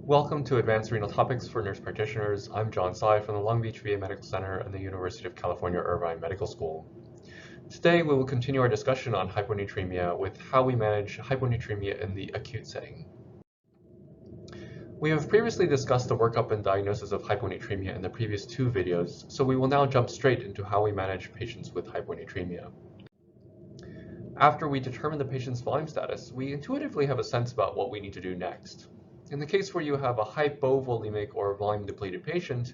Welcome to Advanced Renal Topics for Nurse Practitioners. I'm John Tsai from the Long Beach VA Medical Center and the University of California Irvine Medical School. Today we will continue our discussion on hyponatremia with how we manage hyponatremia in the acute setting. We have previously discussed the workup and diagnosis of hyponatremia in the previous two videos, so we will now jump straight into how we manage patients with hyponatremia. After we determine the patient's volume status, we intuitively have a sense about what we need to do next. In the case where you have a hypovolemic or volume-depleted patient,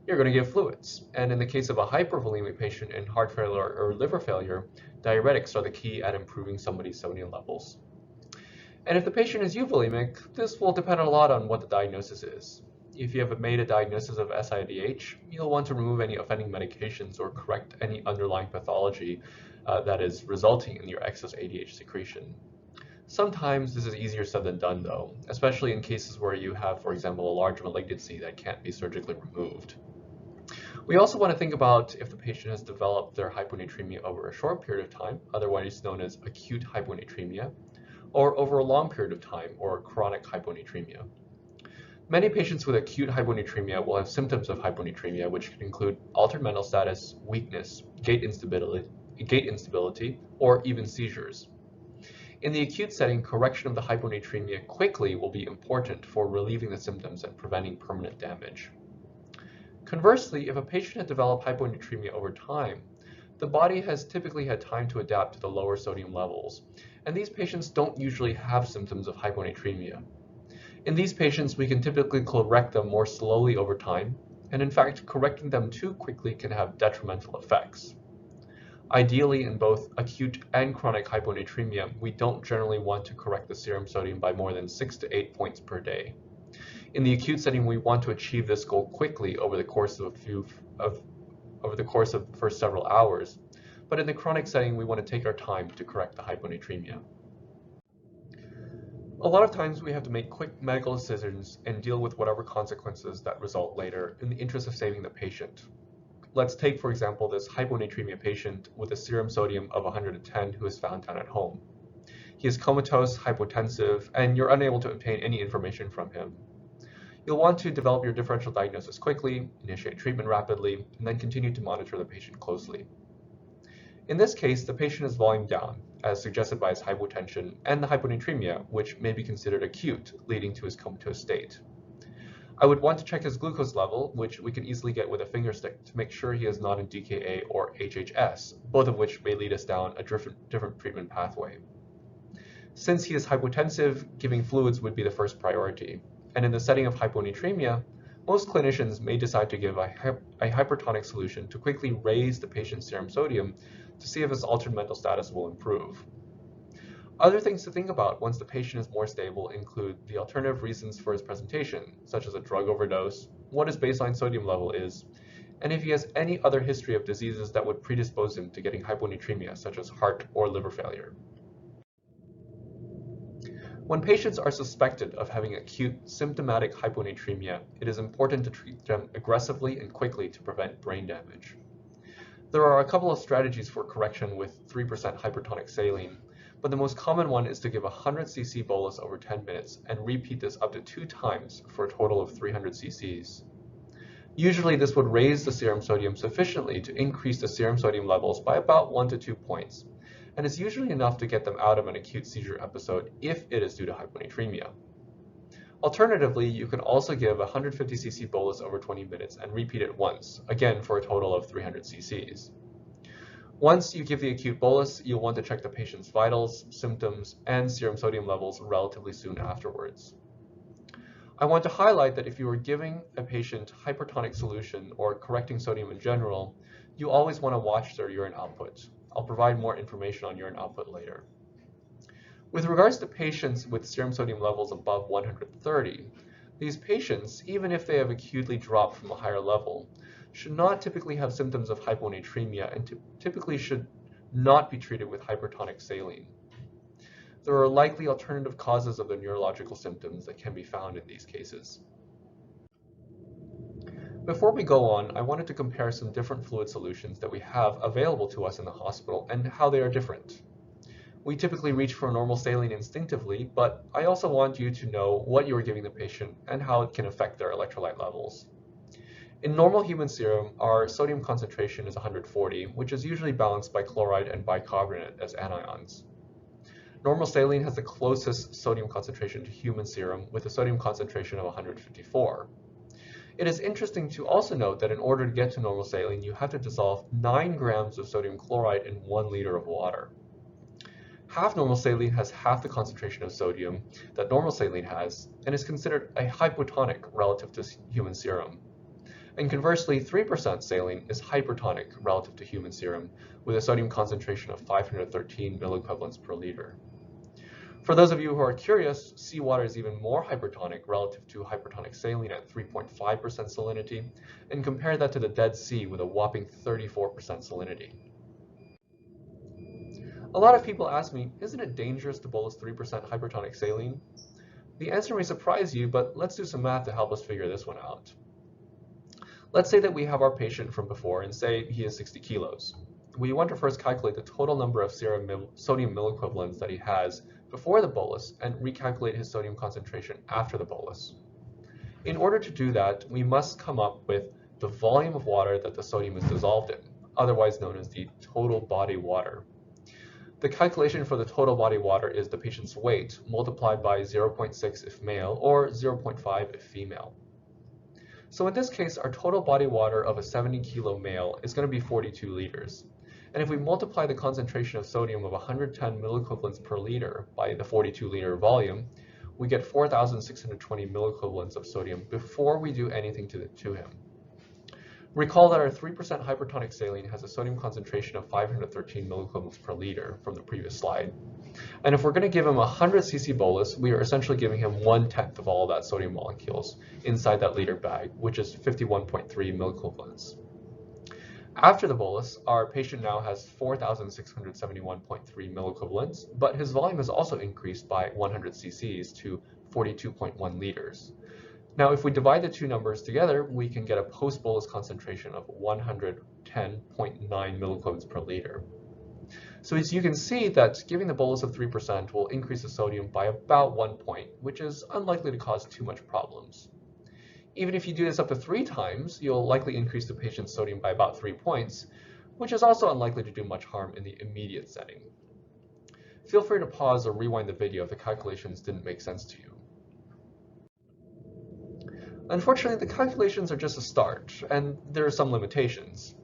you're going to give fluids. And in the case of a hypervolemic patient in heart failure or liver failure, diuretics are the key at improving somebody's sodium levels. And if the patient is euvolemic, this will depend a lot on what the diagnosis is. If you have made a diagnosis of SIADH, you'll want to remove any offending medications or correct any underlying pathology that is resulting in your excess ADH secretion. Sometimes this is easier said than done though, especially in cases where you have, for example, a large malignancy that can't be surgically removed. We also want to think about if the patient has developed their hyponatremia over a short period of time, otherwise known as acute hyponatremia, or over a long period of time, or chronic hyponatremia. Many patients with acute hyponatremia will have symptoms of hyponatremia, which can include altered mental status, weakness, gait instability, or even seizures. In the acute setting, correction of the hyponatremia quickly will be important for relieving the symptoms and preventing permanent damage. Conversely, if a patient had developed hyponatremia over time, the body has typically had time to adapt to the lower sodium levels, and these patients don't usually have symptoms of hyponatremia. In these patients, we can typically correct them more slowly over time, and in fact, correcting them too quickly can have detrimental effects. Ideally, in both acute and chronic hyponatremia, we don't generally want to correct the serum sodium by more than 6 to 8 points per day. In the acute setting, we want to achieve this goal quickly over the course of the first several hours, but in the chronic setting, we want to take our time to correct the hyponatremia. A lot of times we have to make quick medical decisions and deal with whatever consequences that result later in the interest of saving the patient. Let's take, for example, this hyponatremia patient with a serum sodium of 110 who is found down at home. He is comatose, hypotensive, and you're unable to obtain any information from him. You'll want to develop your differential diagnosis quickly, initiate treatment rapidly, and then continue to monitor the patient closely. In this case, the patient is volume down, as suggested by his hypotension and the hyponatremia, which may be considered acute, leading to his comatose state. I would want to check his glucose level, which we can easily get with a finger stick to make sure he is not in DKA or HHS, both of which may lead us down a different treatment pathway. Since he is hypotensive, giving fluids would be the first priority. And in the setting of hyponatremia, most clinicians may decide to give a hypertonic solution to quickly raise the patient's serum sodium to see if his altered mental status will improve. Other things to think about once the patient is more stable include the alternative reasons for his presentation, such as a drug overdose, what his baseline sodium level is, and if he has any other history of diseases that would predispose him to getting hyponatremia, such as heart or liver failure. When patients are suspected of having acute symptomatic hyponatremia, it is important to treat them aggressively and quickly to prevent brain damage. There are a couple of strategies for correction with 3% hypertonic saline, but the most common one is to give a 100 cc bolus over 10 minutes and repeat this up to 2 times for a total of 300 cc's. Usually this would raise the serum sodium sufficiently to increase the serum sodium levels by about 1 to 2 points, and is usually enough to get them out of an acute seizure episode if it is due to hyponatremia. Alternatively, you can also give a 150 cc bolus over 20 minutes and repeat it once, again for a total of 300 cc's. Once you give the acute bolus, you'll want to check the patient's vitals, symptoms, and serum sodium levels relatively soon afterwards. I want to highlight that if you are giving a patient hypertonic solution or correcting sodium in general, you always want to watch their urine output. I'll provide more information on urine output later. With regards to patients with serum sodium levels above 130, these patients, even if they have acutely dropped from a higher level, should not typically have symptoms of hyponatremia and typically should not be treated with hypertonic saline. There are likely alternative causes of the neurological symptoms that can be found in these cases. Before we go on, I wanted to compare some different fluid solutions that we have available to us in the hospital and how they are different. We typically reach for normal saline instinctively, but I also want you to know what you are giving the patient and how it can affect their electrolyte levels. In normal human serum, our sodium concentration is 140, which is usually balanced by chloride and bicarbonate as anions. Normal saline has the closest sodium concentration to human serum with a sodium concentration of 154. It is interesting to also note that in order to get to normal saline, you have to dissolve 9 grams of sodium chloride in 1 liter of water. Half normal saline has half the concentration of sodium that normal saline has and is considered a hypotonic relative to human serum. And conversely, 3% saline is hypertonic relative to human serum with a sodium concentration of 513 milliequivalents per liter. For those of you who are curious, seawater is even more hypertonic relative to hypertonic saline at 3.5% salinity, and compare that to the Dead Sea with a whopping 34% salinity. A lot of people ask me, isn't it dangerous to bolus 3% hypertonic saline? The answer may surprise you, but let's do some math to help us figure this one out. Let's say that we have our patient from before and say he is 60 kilos. We want to first calculate the total number of serum sodium milliequivalents that he has before the bolus and recalculate his sodium concentration after the bolus. In order to do that, we must come up with the volume of water that the sodium is dissolved in, otherwise known as the total body water. The calculation for the total body water is the patient's weight multiplied by 0.6 if male or 0.5 if female. So in this case, our total body water of a 70 kilo male is going to be 42 liters. And if we multiply the concentration of sodium of 110 milliequivalents per liter by the 42 liter volume, we get 4,620 milliequivalents of sodium before we do anything to him. Recall that our 3% hypertonic saline has a sodium concentration of 513 milliequivalents per liter from the previous slide. And if we're going to give him a 100 cc bolus, we are essentially giving him 1/10 of all of that sodium molecules inside that liter bag, which is 51.3 milliequivalents. After the bolus, our patient now has 4,671.3 milliequivalents, but his volume has also increased by 100 cc's to 42.1 liters. Now, if we divide the two numbers together, we can get a post-bolus concentration of 110.9 milliequivalents per liter. So as you can see that giving the bolus of 3% will increase the sodium by about 1 point, which is unlikely to cause too much problems. Even if you do this up to 3 times, you'll likely increase the patient's sodium by about 3 points, which is also unlikely to do much harm in the immediate setting. Feel free to pause or rewind the video if the calculations didn't make sense to you. Unfortunately, the calculations are just a start, and there are some limitations.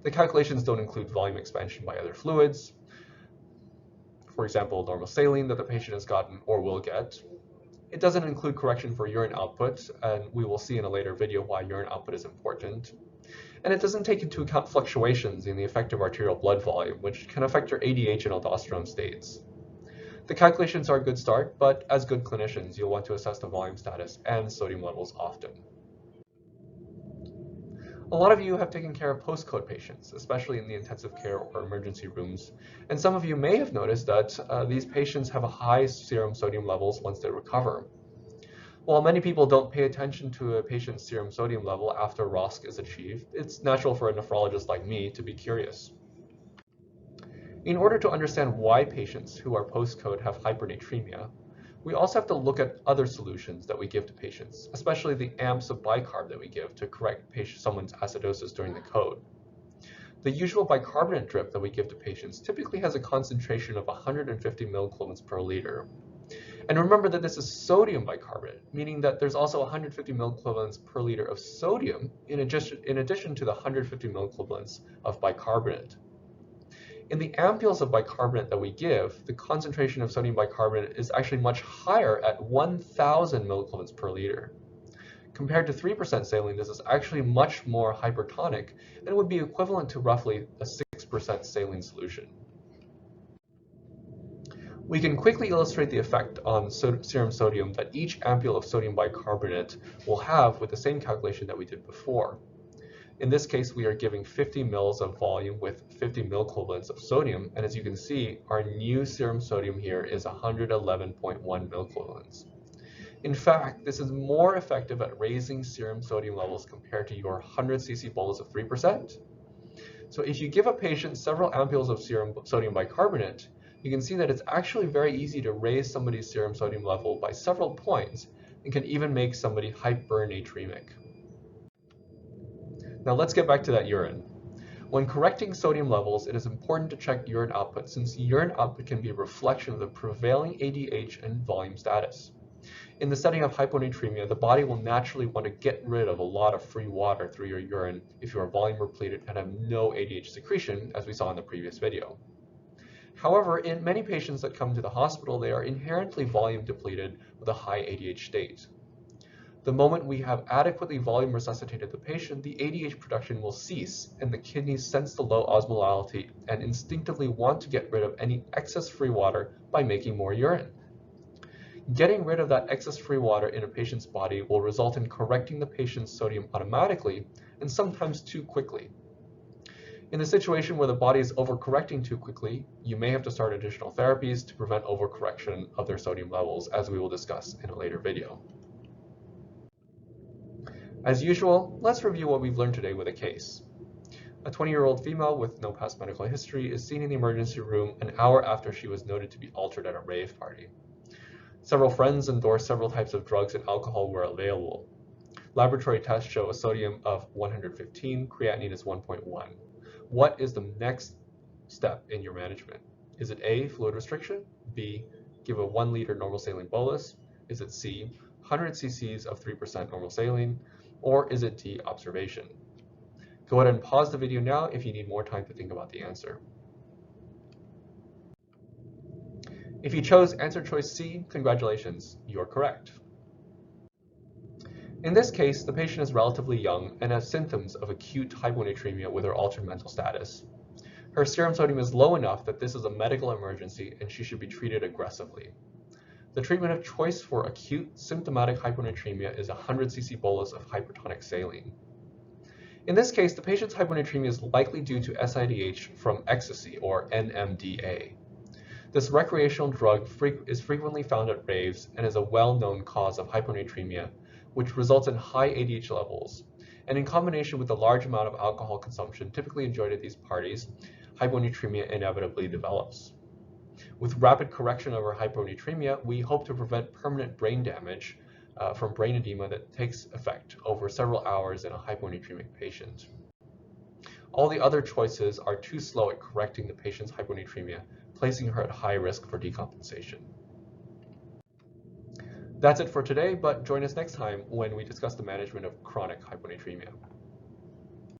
The calculations don't include volume expansion by other fluids, for example, normal saline that the patient has gotten or will get. It doesn't include correction for urine output, and we will see in a later video why urine output is important. And it doesn't take into account fluctuations in the effective arterial blood volume, which can affect your ADH and aldosterone states. The calculations are a good start, but as good clinicians, you'll want to assess the volume status and sodium levels often. A lot of you have taken care of postcode patients, especially in the intensive care or emergency rooms, and some of you may have noticed that these patients have a high serum sodium levels once they recover. While many people don't pay attention to a patient's serum sodium level after ROSC is achieved, it's natural for a nephrologist like me to be curious. In order to understand why patients who are postcode have hypernatremia, we also have to look at other solutions that we give to patients, especially the amps of bicarb that we give to correct someone's acidosis during the code. The usual bicarbonate drip that we give to patients typically has a concentration of 150 milliequivalents per liter. And remember that this is sodium bicarbonate, meaning that there's also 150 milliequivalents per liter of sodium in addition to the 150 milliequivalents of bicarbonate. In the ampules of bicarbonate that we give, the concentration of sodium bicarbonate is actually much higher at 1,000 milliequivalents per liter. Compared to 3% saline, this is actually much more hypertonic and would be equivalent to roughly a 6% saline solution. We can quickly illustrate the effect on serum sodium that each ampule of sodium bicarbonate will have with the same calculation that we did before. In this case, we are giving 50 mils of volume with 50 milliequivalents of sodium, and as you can see, our new serum sodium here is 111.1 milliequivalents. In fact, this is more effective at raising serum sodium levels compared to your 100 cc bolus of 3%. So if you give a patient several ampules of serum sodium bicarbonate, you can see that it's actually very easy to raise somebody's serum sodium level by several points and can even make somebody hypernatremic. Now let's get back to that urine. When correcting sodium levels, it is important to check urine output since urine output can be a reflection of the prevailing ADH and volume status. In the setting of hyponatremia, the body will naturally want to get rid of a lot of free water through your urine if you are volume repleted and have no ADH secretion, as we saw in the previous video. However, in many patients that come to the hospital, they are inherently volume depleted with a high ADH state. The moment we have adequately volume resuscitated the patient, the ADH production will cease and the kidneys sense the low osmolality and instinctively want to get rid of any excess free water by making more urine. Getting rid of that excess free water in a patient's body will result in correcting the patient's sodium automatically and sometimes too quickly. In the situation where the body is overcorrecting too quickly, you may have to start additional therapies to prevent overcorrection of their sodium levels, as we will discuss in a later video. As usual, let's review what we've learned today with a case. A 20-year-old female with no past medical history is seen in the emergency room an hour after she was noted to be altered at a rave party. Several friends endorsed several types of drugs and alcohol were available. Laboratory tests show a sodium of 115, creatinine is 1.1. What is the next step in your management? Is it A, fluid restriction? B, give a 1 liter normal saline bolus? Is it C, 100 cc's of 3% normal saline? Or is it D, observation? Go ahead and pause the video now if you need more time to think about the answer. If you chose answer choice C, congratulations, you're correct. In this case, the patient is relatively young and has symptoms of acute hyponatremia with her altered mental status. Her serum sodium is low enough that this is a medical emergency and she should be treated aggressively. The treatment of choice for acute symptomatic hyponatremia is a 100 cc bolus of hypertonic saline. In this case, the patient's hyponatremia is likely due to SIDH from ecstasy or NMDA. This recreational drug is frequently found at raves and is a well-known cause of hyponatremia, which results in high ADH levels. And in combination with the large amount of alcohol consumption typically enjoyed at these parties, hyponatremia inevitably develops. With rapid correction of our hyponatremia, we hope to prevent permanent brain damage from brain edema that takes effect over several hours in a hyponatremic patient. All the other choices are too slow at correcting the patient's hyponatremia, placing her at high risk for decompensation. That's it for today, but join us next time when we discuss the management of chronic hyponatremia.